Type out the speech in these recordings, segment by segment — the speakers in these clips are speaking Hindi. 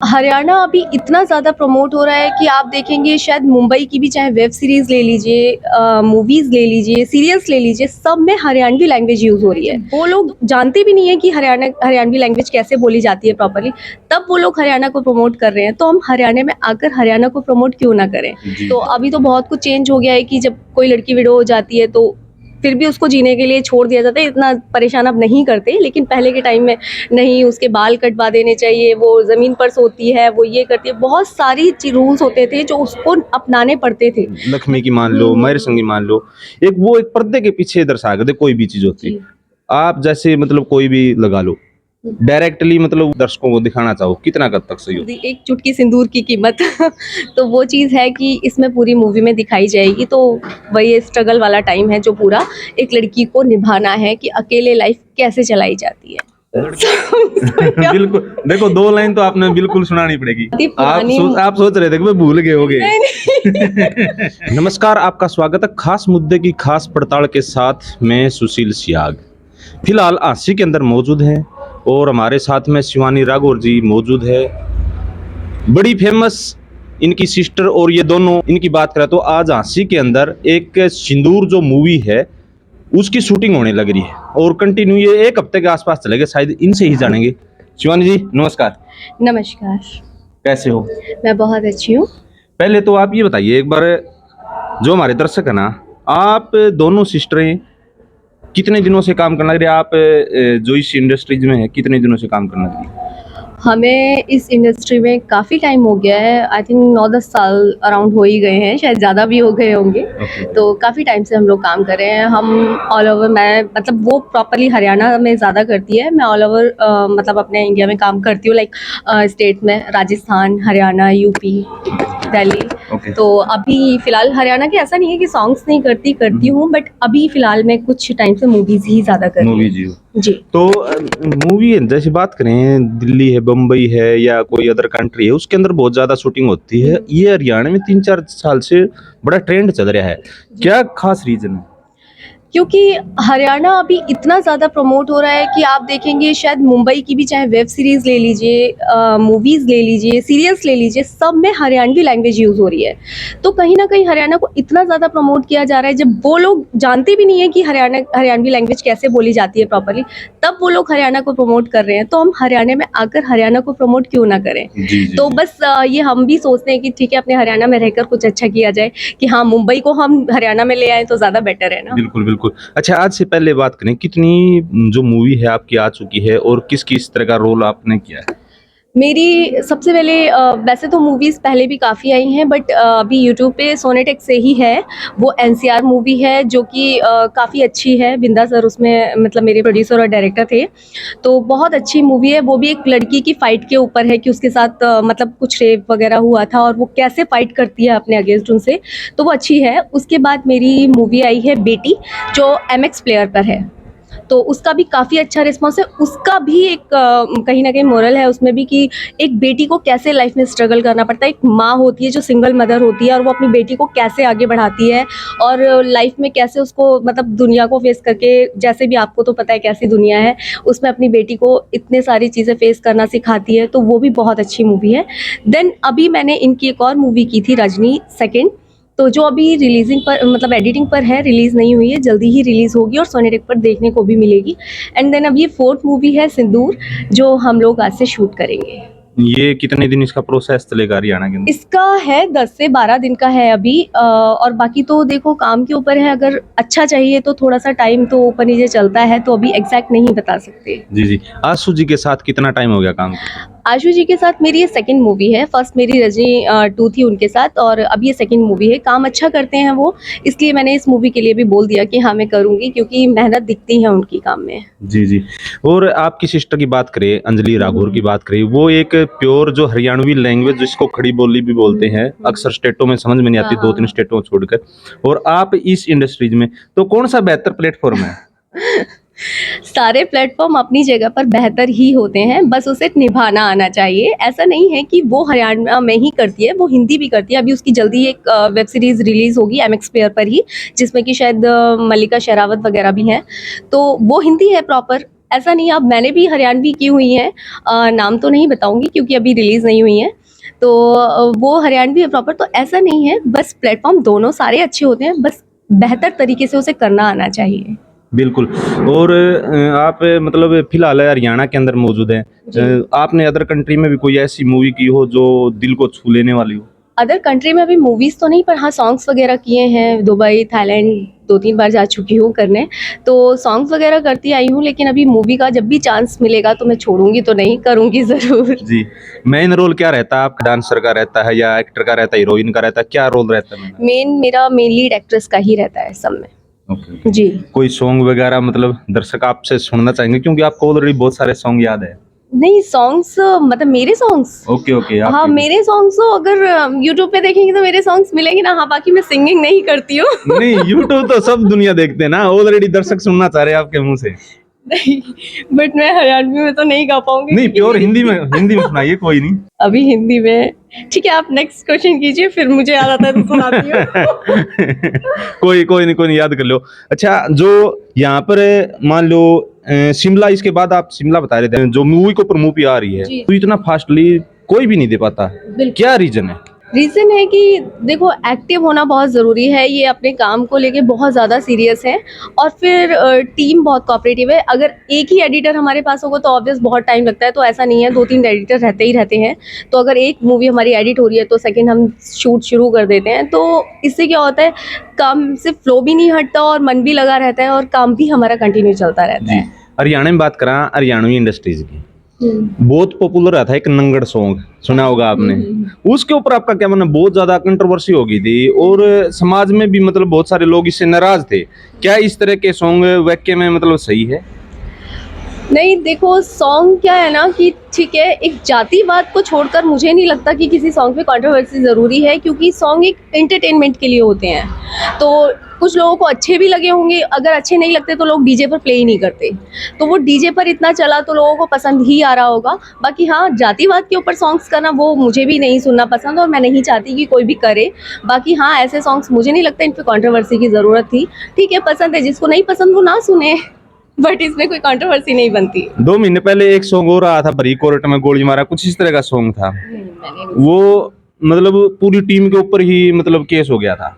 हरियाणा अभी इतना ज़्यादा प्रमोट हो रहा है कि आप देखेंगे शायद मुंबई की भी, चाहे वेब सीरीज़ ले लीजिए, मूवीज़ ले लीजिए, सीरियल्स ले लीजिए, सब में हरियाणवी लैंग्वेज यूज़ हो रही है। वो लोग जानते भी नहीं है कि हरियाणवी लैंग्वेज कैसे बोली जाती है प्रॉपर्ली, तब वो लोग हरियाणा को प्रमोट कर रहे हैं। तो हम हरियाणा में आकर हरियाणा को प्रमोट क्यों ना करें। जी, तो जी। अभी तो बहुत कुछ चेंज हो गया है कि जब कोई लड़की विडो हो जाती है तो फिर भी उसको जीने के लिए छोड़ दिया जाता है, इतना परेशान अब नहीं करते। लेकिन पहले के टाइम में नहीं, उसके बाल कटवा देने चाहिए, वो ज़मीन पर सोती है, वो ये करती है, बहुत सारी रूल्स होते थे जो उसको अपनाने पड़ते थे। लक्ष्मी की मान लो, मयूर सिंह की मान लो, एक पर्दे के पीछे दर्शा कर दे कोई भी चीज होती है। जी। आप जैसे मतलब कोई भी लगा लो, डायरेक्टली मतलब दर्शकों को दिखाना चाहो, कितना कद तक सही हो? एक चुटकी सिंदूर की कीमत तो वो चीज़ है कि इसमें पूरी मूवी में दिखाई जाएगी। तो वही स्ट्रगल वाला टाइम है जो पूरा एक लड़की को निभाना है कि अकेले लाइफ कैसे चलाई जाती है। बिल्कुल, देखो 2 लाइन तो आपने बिल्कुल सुनानी पड़ेगी। पुरानी आप सोच रहे थे कि मैं भूल गए होगे। नहीं, नहीं। नमस्कार, आपका स्वागत है खास मुद्दे की खास पड़ताल के साथ। मैं सुशील सियाग फिलहाल आशी के अंदर मौजूद हैं और हमारे साथ में शिवानी राघोर जी मौजूद है, बड़ी फेमस इनकी सिस्टर। और ये दोनों इनकी बात करें तो आज आशी के अंदर एक सिंदूर जो मूवी है उसकी शूटिंग होने लग रही है और कंटिन्यू ये 1 हफ्ते के आसपास चलेगा, शायद इनसे ही जानेंगे। शिवानी जी नमस्कार। नमस्कार। कैसे हो? मैं बहुत अच्छी हूँ। पहले तो आप ये बताइए एक बार, जो हमारे दर्शक है ना, आप दोनों सिस्टरें कितने दिनों से काम करने लग रही है? आप जो इस इंडस्ट्रीज में है कितने दिनों से काम करने लग रही है? हमें इस इंडस्ट्री में काफ़ी टाइम हो गया है। आई थिंक 9-10 साल अराउंड हो ही गए हैं, शायद ज़्यादा भी हो गए होंगे। तो काफ़ी टाइम से हम लोग काम कर रहे हैं। हम ऑल ओवर, मैं मतलब वो प्रॉपर्ली हरियाणा में ज़्यादा करती है, मैं ऑल ओवर मतलब अपने इंडिया में काम करती हूँ, लाइक स्टेट में राजस्थान, हरियाणा, यूपी, दिल्ली। तो अभी फ़िलहाल हरियाणा के ऐसा नहीं है कि सॉन्ग्स नहीं करती हूँ, बट अभी फ़िलहाल मैं कुछ टाइम से मूवीज़ ही ज़्यादा कर रही हूँ। मूवीज हो जी। तो मूवी जैसे बात करें, दिल्ली है, बम्बई है या कोई अदर कंट्री है, उसके अंदर बहुत ज्यादा शूटिंग होती है। ये हरियाणा में 3-4 साल से बड़ा ट्रेंड चल रहा है, क्या खास रीजन है? क्योंकि हरियाणा अभी इतना ज़्यादा प्रमोट हो रहा है कि आप देखेंगे शायद मुंबई की भी, चाहे वेब सीरीज़ ले लीजिए, मूवीज़ ले लीजिए, सीरियल्स ले लीजिए, सब में हरियाणवी लैंग्वेज यूज़ हो रही है। तो कहीं न कहीं हरियाणा को इतना ज़्यादा प्रमोट किया जा रहा है, जब वो लोग जानते भी नहीं है कि हरियाणवी लैंग्वेज कैसे बोली जाती है प्रॉपर्ली, तब वो लोग हरियाणा को प्रमोट कर रहे हैं। तो हम हरियाणा में आकर हरियाणा को प्रमोट क्यों ना करें। तो बस ये हम भी सोचते हैं कि ठीक है, अपने हरियाणा में रहकर कुछ अच्छा किया जाए, कि हाँ, मुंबई को हम हरियाणा में ले आएँ तो ज़्यादा बेटर है ना। बिल्कुल बिल्कुल। अच्छा, आज से पहले बात करें, कितनी जो मूवी है आपकी आ चुकी है और किस किस तरह का रोल आपने किया है? मेरी सबसे पहले वैसे तो मूवीज़ पहले भी काफ़ी आई हैं, बट अभी यूट्यूब पे सोनेटेक्स से ही है। वो एनसीआर मूवी है जो कि काफ़ी अच्छी है। बिंदा सर उसमें मतलब मेरे प्रोड्यूसर और डायरेक्टर थे। तो बहुत अच्छी मूवी है। वो भी एक लड़की की फ़ाइट के ऊपर है कि उसके साथ मतलब कुछ रेप वगैरह हुआ था और वो कैसे फ़ाइट करती है अपने अगेंस्ट उनसे, तो वो अच्छी है। उसके बाद मेरी मूवी आई है बेटी, जो एमएक्स प्लेयर पर है। तो उसका भी काफ़ी अच्छा रिस्पॉन्स है। उसका भी एक कहीं न कहीं मोरल है उसमें भी, कि एक बेटी को कैसे लाइफ में स्ट्रगल करना पड़ता है। एक माँ होती है जो सिंगल मदर होती है और वो अपनी बेटी को कैसे आगे बढ़ाती है और लाइफ में कैसे उसको मतलब दुनिया को फेस करके, जैसे भी आपको तो पता है कैसी दुनिया है, उसमें अपनी बेटी को इतने सारी चीज़ें फेस करना सिखाती है। तो वो भी बहुत अच्छी मूवी है। देन अभी मैंने इनकी एक और मूवी की थी, रजनी सेकंड, तो जो अभी रिलीजिंग पर मतलब एडिटिंग पर है, रिलीज़ नहीं हुई है, जल्दी ही रिलीज़ होगी और सोनीटेक पर देखने को भी मिलेगी। एंड देन अब ये 4th मूवी है सिंदूर, जो हम लोग आज से शूट करेंगे। ये कितने दिन इसका प्रोसेस चलेगा हरियाणा के अंदर? इसका है 10 से 12 दिन का है अभी, और बाकी तो देखो काम के ऊपर है। अगर अच्छा चाहिए तो थोड़ा सा टाइम तो ऊपर नीचे चलता है, तो अभी एग्जैक्ट नहीं बता सकते। जी जी। आशु जी के साथ कितना टाइम हो गया काम करते? आशु जी के साथ मेरी ये सेकंड मूवी है। फर्स्ट मेरी रजनी 2 थी उनके साथ, और अब ये सेकंड मूवी है। काम अच्छा करते हैं वो, इसलिए मैंने इस मूवी के लिए भी बोल दिया कि हाँ, मैं करूँगी, क्योंकि मेहनत दिखती है उनकी काम में। जी जी। और आपकी सिस्टर की बात करें, अंजलि राघौर की बात करें, वो एक प्योर जो हरियाणवी लैंग्वेज जिसको खड़ी बोली भी बोलते हैं, अक्सर स्टेटों में समझ में नहीं आती, 2-3 स्टेटों को छोड़कर, और आप इस इंडस्ट्रीज में, तो कौन सा बेहतर प्लेटफॉर्म है? सारे प्लेटफॉर्म अपनी जगह पर बेहतर ही होते हैं, बस उसे निभाना आना चाहिए। ऐसा नहीं है कि वो हरियाणा में ही करती है, वो हिंदी भी करती है। अभी उसकी जल्दी एक वेब सीरीज़ रिलीज़ होगी एमएक्स प्लेयर पर ही, जिसमें कि शायद मल्लिका शेरावत वगैरह भी हैं। तो वो हिंदी है प्रॉपर, ऐसा नहीं है, अब मैंने भी हरियाणवी की हुई हैं, नाम तो नहीं बताऊँगी क्योंकि अभी रिलीज़ नहीं हुई हैं। तो वो हरियाणवी है प्रॉपर, तो ऐसा नहीं है, बस प्लेटफ़ॉर्म दोनों सारे अच्छे होते हैं, बस बेहतर तरीके से उसे करना आना चाहिए। बिल्कुल। और आप मतलब फ़िलहाल हरियाणा के अंदर मौजूद हैं। जी। आपने अदर कंट्री में भी कोई ऐसी मूवी की हो जो दिल को छू लेने वाली हो? अदर कंट्री में अभी मूवीज़ तो नहीं, पर हाँ सॉन्ग्स वगैरह किए हैं, दुबई, थाईलैंड 2-3 बार जा चुकी हूँ करने, तो सॉन्ग्स वगैरह करती आई हूँ, लेकिन अभी मूवी का जब भी चांस मिलेगा तो मैं छोड़ूँगी तो नहीं, करूँगी ज़रूर। जी। मेन रोल क्या रहता है आपका? डांसर का रहता है या एक्टर का रहता है, हीरोइन का रहता है, क्या रोल रहता है मेन? मेरा मेन लीड एक्ट्रेस का ही रहता है सब में। ओके। जी। कोई सॉन्ग वगैरह मतलब दर्शक आपसे सुनना चाहेंगे क्योंकि आपको ऑलरेडी बहुत सारे सॉन्ग याद है। नहीं, सॉन्ग्स मतलब मेरे सॉन्ग्स? ओके, ओके हाँ, आपके भी। मेरे सॉन्ग्स तो अगर यूट्यूब पे देखेंगे तो मेरे सॉन्ग्स मिलेंगे ना, हाँ, बाकी मैं सिंगिंग नहीं करती हूँ। नहीं, यूट्यूब तो सब दुनिया देखते हैं ना, ऑलरेडी दर्शक सुनना चाह रहे हैं आपके मुँह से। नहीं, बट मैं हरियाणवी में तो नहीं गा पाऊँगी नहीं, क्योंकि प्योर मेरी हिंदी में सुनाइए, कोई नहीं। अभी हिंदी में। ठीक है, आप नेक्स्ट क्वेश्चन कीजिए, फिर मुझे याद आता है तो सुनाती हूँ। कोई नहीं, याद कर लो। अच्छा, जो यहाँ पर मान लो शिमला, इसके बाद आप शिमला बता रहे थे, जो मूवी के ऊपर मूवी आ रही है, जी। तो इतना फास्टली कोई भी नहीं दे पाता। बिल्कुल। क्या रीज़न है? रीज़न है कि देखो एक्टिव होना बहुत ज़रूरी है, ये अपने काम को लेके बहुत ज़्यादा सीरियस है, और फिर टीम बहुत कोऑपरेटिव है। अगर एक ही एडिटर हमारे पास होगा तो ऑब्वियस बहुत टाइम लगता है, तो ऐसा नहीं है, 2-3 एडिटर रहते ही रहते हैं। तो अगर एक मूवी हमारी एडिट हो रही है तो सेकंड हम शूट शुरू कर देते हैं, तो इससे क्या होता है, काम से फ्लो भी नहीं हटता और मन भी लगा रहता है और काम भी हमारा कंटिन्यू चलता रहता जी। है। हरियाणा में बात करा, हरियाणवी इंडस्ट्रीज की हुँ। बहुत पॉपुलर रहा था एक नंगड़ सॉन्ग, सुना होगा आपने। उसके ऊपर आपका क्या मानना? बहुत ज्यादा कंट्रोवर्सी हो गई थी और समाज में भी मतलब बहुत सारे लोग इससे नाराज थे। क्या इस तरह के सॉन्ग वाकई में मतलब सही है? नहीं, देखो सॉन्ग क्या है ना कि ठीक है, एक जातिवाद को छोड़कर मुझे नहीं लगता कि किसी सॉन्ग पे कंट्रोवर्सी ज़रूरी है, क्योंकि सॉन्ग एक एंटरटेनमेंट के लिए होते हैं। तो कुछ लोगों को अच्छे भी लगे होंगे, अगर अच्छे नहीं लगते तो लोग डीजे पर प्ले ही नहीं करते। तो वो डीजे पर इतना चला तो लोगों को पसंद ही आ रहा होगा। बाकी हाँ, जातिवाद के ऊपर सॉन्ग्स करना वो मुझे भी नहीं सुनना पसंद, और मैं नहीं चाहती कि कोई भी करे। बाकी हाँ, ऐसे सॉन्ग्स मुझे नहीं लगता इन पे कंट्रोवर्सी की ज़रूरत थी। ठीक है, पसंद है, जिसको नहीं पसंद वो ना सुने। बट इसमें कोई कंट्रोवर्सी नहीं बनती। 2 महीने पहले एक सॉन्ग हो रहा था, भरी कोर्ट में गोली मारा, कुछ इस तरह का सॉन्ग था। मैंने नहीं। वो मतलब पूरी टीम के ऊपर ही मतलब केस हो गया था।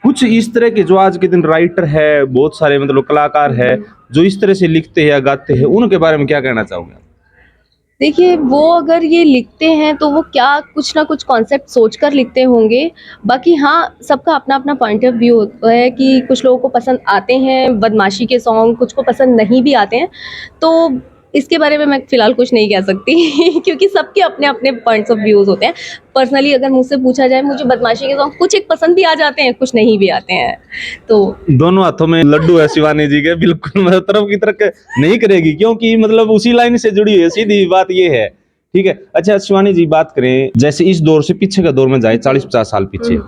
कुछ इस तरह के जो आज के दिन राइटर है, बहुत सारे मतलब कलाकार है, जो इस तरह से लिखते हैं या गाते हैं, उनके बारे में क्या कहना चाहोगे? देखिए, वो अगर ये लिखते हैं तो वो क्या कुछ ना कुछ कॉन्सेप्ट सोचकर लिखते होंगे। बाकी हाँ, सबका अपना-अपना पॉइंट ऑफ व्यू होता है कि कुछ लोगों को पसंद आते हैं बदमाशी के सॉन्ग, कुछ को पसंद नहीं भी आते हैं। तो इसके बारे में मैं फ़िलहाल कुछ नहीं कह सकती क्योंकि सबके अपने-अपने पॉइंट्स ऑफ व्यूज़ होते हैं। पर्सनली अगर मुझसे पूछा जाए, मुझे बदमाशी के सॉन्ग कुछ एक पसंद भी आ जाते हैं, कुछ नहीं भी आते हैं। तो दोनों हाथों में लड्डू है शिवानी जी के, बिल्कुल मतलब तरफ की तरफ नहीं करेगी क्योंकि मतलब उसी लाइन से जुड़ी हुई है, सीधी बात ये है। ठीक है। अच्छा शिवानी जी, बात करें जैसे इस दौर से पीछे का दौर में जाए, 40-50 साल पीछे,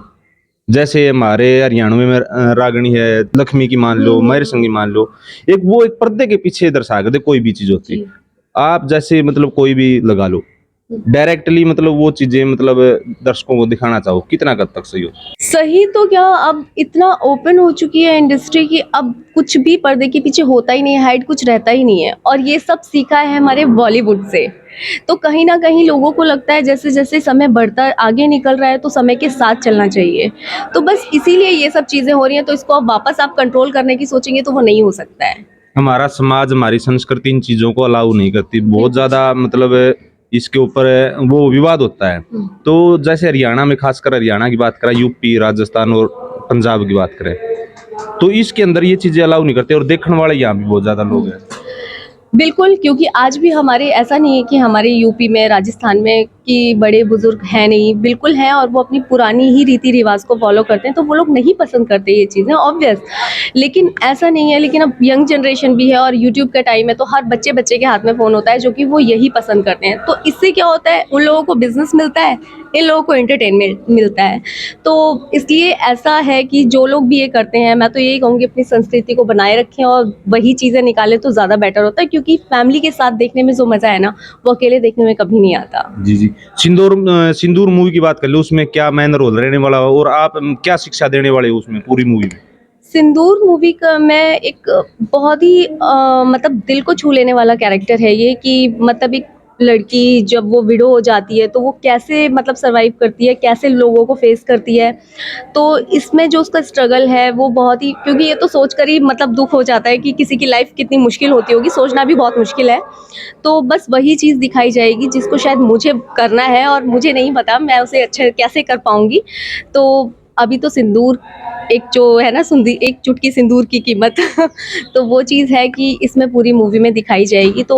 जैसे हमारे हरियाणवी में रागनी है, लक्ष्मी की मान लो, मयूर संगी मान लो, एक वो एक पर्दे के पीछे दर्शा करते कोई भी चीज होती। जी। आप जैसे मतलब कोई भी लगा लो, डायरेक्टली मतलब वो चीजें मतलब दर्शकों को दिखाना चाहो, कितना कद तक सही हो? सही तो क्या, अब इतना ओपन हो चुकी है इंडस्ट्री कि अब कुछ भी पर्दे के पीछे होता ही नहीं है, हाइड कुछ रहता ही नहीं है, और ये सब सीखा है हमारे बॉलीवुड से। तो कहीं ना कहीं लोगों को लगता है जैसे जैसे समय बढ़ता आगे निकल रहा है तो समय के साथ चलना चाहिए। तो बस इसीलिए ये सब चीज़ें हो रही हैं, तो इसको अब वापस आप कंट्रोल करने की सोचेंगे तो वो नहीं हो सकता है। हमारा समाज, हमारी संस्कृति इन चीजों को अलाउ नहीं करती, बहुत ज्यादा मतलब इसके ऊपर वो विवाद होता है। तो जैसे हरियाणा में, खासकर हरियाणा की बात करें, यूपी, राजस्थान और पंजाब की बात करें, तो इसके अंदर ये चीजें अलाउ नहीं करते और देखने वाले यहाँ भी बहुत ज्यादा लोग हैं। बिल्कुल, क्योंकि आज भी हमारे ऐसा नहीं है कि हमारे यूपी में, राजस्थान में कि बड़े बुजुर्ग हैं नहीं, बिल्कुल हैं, और वो अपनी पुरानी ही रीति रिवाज को फॉलो करते हैं, तो वो लोग नहीं पसंद करते ये चीज़ें, ऑब्वियस। लेकिन ऐसा नहीं है, लेकिन अब यंग जनरेशन भी है और यूट्यूब का टाइम है, तो हर बच्चे बच्चे के हाथ में फ़ोन होता है जो कि वो यही पसंद करते हैं। तो इससे क्या होता है, उन लोगों को बिजनेस मिलता है, इन लोगों को एंटरटेनमेंट मिलता है। तो इसलिए ऐसा है कि जो लोग भी ये करते हैं, मैं तो यही कहूँगी अपनी संस्कृति को बनाए रखें और वही चीज़ें निकालें तो ज़्यादा बेटर होता है, क्योंकि फैमिली के साथ देखने में जो मज़ा है ना, वो अकेले देखने में कभी नहीं आता। जी जी। सिंदूर मूवी की बात कर लो, उसमें क्या मैन रोल रहने वाला हो और आप क्या शिक्षा देने वाले हो उसमें पूरी मूवी में? सिंदूर मूवी का मैं एक बहुत ही मतलब दिल को छू लेने वाला कैरेक्टर है ये, कि मतलब एक लड़की जब वो विडो हो जाती है तो वो कैसे मतलब सरवाइव करती है, कैसे लोगों को फेस करती है। तो इसमें जो उसका स्ट्रगल है वो बहुत ही, क्योंकि ये तो सोच कर ही मतलब दुख हो जाता है कि किसी की लाइफ कितनी मुश्किल होती होगी, सोचना भी बहुत मुश्किल है। तो बस वही चीज़ दिखाई जाएगी जिसको शायद मुझे करना है और मुझे नहीं पता मैं उसे अच्छे कैसे कर पाऊँगी। तो अभी तो सिंदूर एक जो है ना, सुंदी एक चुटकी सिंदूर की कीमत तो वो चीज़ है कि इसमें पूरी मूवी में दिखाई जाएगी। तो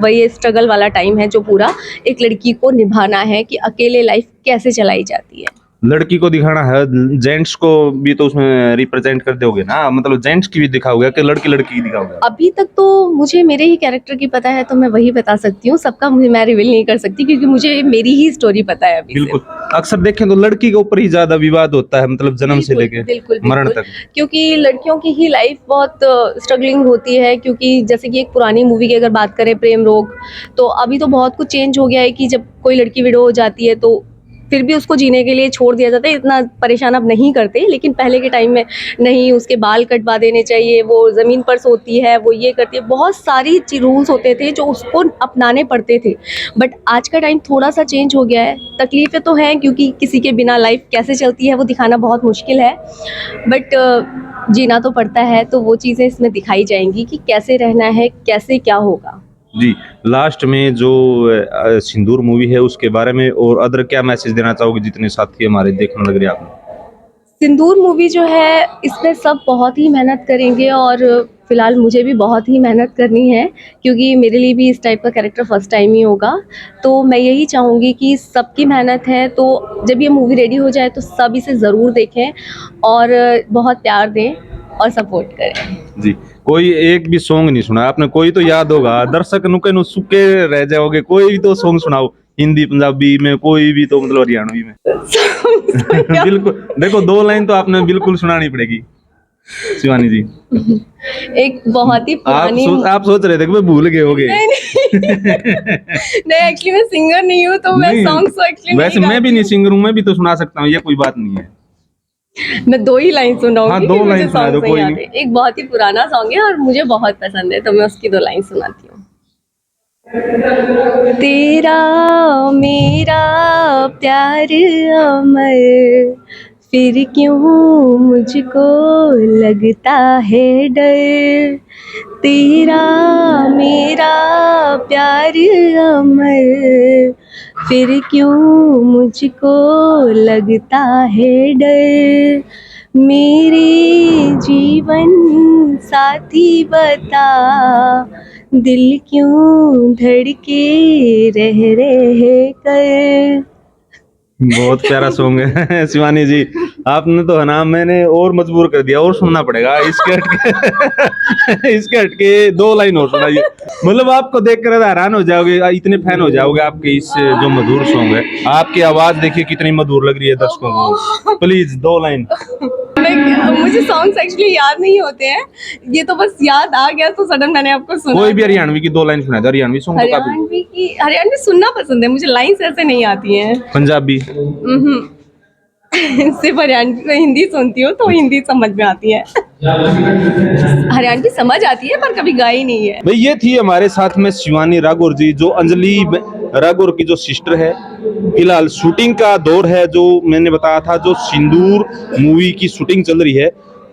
वही स्ट्रगल वाला टाइम है जो पूरा एक लड़की को निभाना है कि अकेले लाइफ कैसे चलाई जाती है। लड़की को दिखाना है, जेंट्स को भी तो उसमें रिप्रेजेंट कर दोगे ना, मतलब जेंट्स की भी दिखाओगे कि लड़की लड़की की दिखाओगे? अभी तक तो मुझे मेरे ही कैरेक्टर की पता है तो मैं वही बता सकती हूँ, सबका मुझे मैं रिवील नहीं कर सकती क्योंकि मुझे मेरी ही स्टोरी पता है अभी से। बिल्कुल, अक्सर देखें तो लड़की के ऊपर ही ज्यादा विवाद होता है, मतलब जन्म से बिल्कुल, लेके बिल्कुल, मरण बिल्कुल। तक। क्योंकि लड़कियों की ही लाइफ बहुत स्ट्रगलिंग होती है, क्योंकि जैसे कि एक पुरानी मूवी की अगर बात करें, प्रेम रोग, तो अभी तो बहुत कुछ चेंज हो गया है कि जब कोई लड़की विडो हो जाती है तो फिर भी उसको जीने के लिए छोड़ दिया जाता है, इतना परेशान अब नहीं करते। लेकिन पहले के टाइम में नहीं, उसके बाल कटवा देने चाहिए, वो ज़मीन पर सोती है, वो ये करती है, बहुत सारी रूल्स होते थे जो उसको अपनाने पड़ते थे। बट आज का टाइम थोड़ा सा चेंज हो गया है। तकलीफ़ें तो हैं क्योंकि किसी के बिना लाइफ कैसे चलती है वो दिखाना बहुत मुश्किल है, बट जीना तो पड़ता है। तो वो चीज़ें इसमें दिखाई जाएंगी कि कैसे रहना है, कैसे क्या होगा। जी, लास्ट में जो सिंदूर मूवी है उसके बारे में और अदर क्या मैसेज देना चाहोगे जितने साथी हमारे देखने लग रहे हैं आपने? सिंदूर मूवी जो है इसमें सब बहुत ही मेहनत करेंगे और फ़िलहाल मुझे भी बहुत ही मेहनत करनी है क्योंकि मेरे लिए भी इस टाइप का कैरेक्टर फर्स्ट टाइम ही होगा। तो मैं यही चाहूँगी कि सबकी मेहनत है, तो जब ये मूवी रेडी हो जाए तो सब इसे ज़रूर देखें और बहुत प्यार दें और सपोर्ट करें। जी, कोई एक भी सॉन्ग नहीं सुना आपने, कोई तो याद होगा, दर्शक नुके नु सुके रह जाओगे, कोई भी तो सॉन्ग सुनाओ, हिंदी पंजाबी में कोई भी, तो मतलब हरियाणवी में। बिल्कुल, देखो 2 लाइन तो आपने बिल्कुल सुनानी पड़ेगी शिवानी जी। एक बहुत ही पुरानी आप सोच रहे थे कि मैं भूल गए होगे। नहीं, नहीं एक्चुअली मैं सिंगर नहीं हूँ तो मैं नहीं, सॉन्ग्स तो एक्चुअली नहीं वैसे मैं भी गाती नहीं हूँ। सिंगर हूँ, मैं भी तो सुना सकता हूँ, ये कोई बात नहीं है। मैं 2 ही लाइन सुनाऊँगी हाँ, 2 क्योंकि मुझे लाइन सुना दो, सॉन्ग्स नहीं कोई नहीं। आते। एक बहुत ही पुराना सॉन्ग है और मुझे बहुत पसंद है तो मैं उसकी 2 लाइन सुनाती हूँ। तेरा मेरा प्यार अमर, फिर क्यों मुझको लगता है डर। तेरा मेरा प्यार अमर, फिर क्यों मुझको लगता है डर। मेरे जीवन साथी बता, दिल क्यों धड़के रह कर। बहुत प्यारा सॉन्ग है शिवानी जी, आपने तो है ना, मैंने और मजबूर कर दिया, और सुनना पड़ेगा इसके हटके। इसके हटके 2 लाइन और सुनाइए, मतलब आपको देखकर हैरान हो जाओगे, इतने फैन हो जाओगे आपके इस जो मधुर सॉन्ग है। आपकी आवाज देखिए कितनी मधुर लग रही है दर्शकों को, प्लीज 2 लाइन। मुझे सॉन्ग्स एक्चुअली याद नहीं होते हैं, ये तो बस याद आ गया तो सडन मैंने आपको सुना कोई भी दिया। हरियाणवी की 2 लाइन सुना दो, हरियाणवी सॉन्ग तो काफी। हरियाणवी सुनना पसंद है मुझे, लाइन्स ऐसे नहीं आती हैं। पंजाबी? सिर्फ हरियाणवी हिंदी सुनती हूँ तो हिंदी समझ में आती है। हरियाणवी समझ आती है पर कभी गाई नहीं है। भाई ये थी हमारे साथ में शिवानी राघोर जी, जो अंजलि राघोर की जो सिस्टर है। फिलहाल शूटिंग का दौर है, जो मैंने बताया था, जो सिंदूर मूवी की शूटिंग चल रही है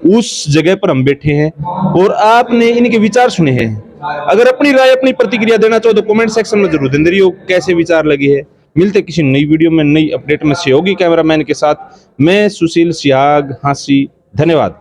उस जगह पर हम बैठे हैं और आपने इनके विचार सुने हैं। अगर अपनी राय, अपनी प्रतिक्रिया देना चाहो तो कमेंट सेक्शन में जरूर देंगे हो, कैसे विचार लगे है। मिलते किसी नई वीडियो में, नई अपडेट में। सहयोगी कैमरामैन के साथ मैं सुशील सियाग, हांसी। धन्यवाद।